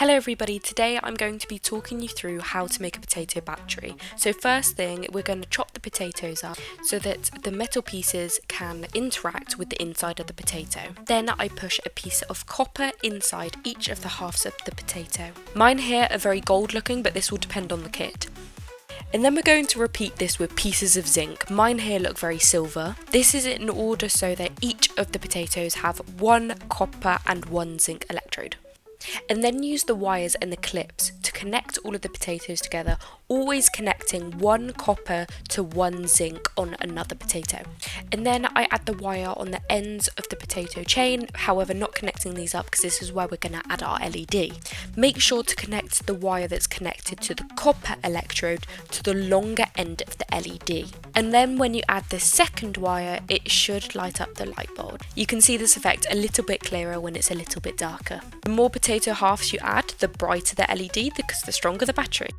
Hello everybody, today I'm going to be talking you through how to make a potato battery. So first thing, we're going to chop the potatoes up so that the metal pieces can interact with the inside of the potato. Then I push a piece of copper inside each of the halves of the potato. Mine here are very gold looking, but this will depend on the kit. And then we're going to repeat this with pieces of zinc. Mine here look very silver. This is in order so that each of the potatoes have one copper and one zinc electrode. And then use the wires and the clips to connect all of the potatoes together, always connecting one copper to one zinc on another potato. And then I add the wire on the ends of the potato chain, however not connecting these up because this is where we're going to add our LED. Make sure to connect the wire that's connected to the copper electrode to the longer end of the LED. And then when you add the second wire, it should light up the light bulb. You can see this effect a little bit clearer when it's a little bit darker. The more potato halves you add, the brighter the LED because the stronger the battery.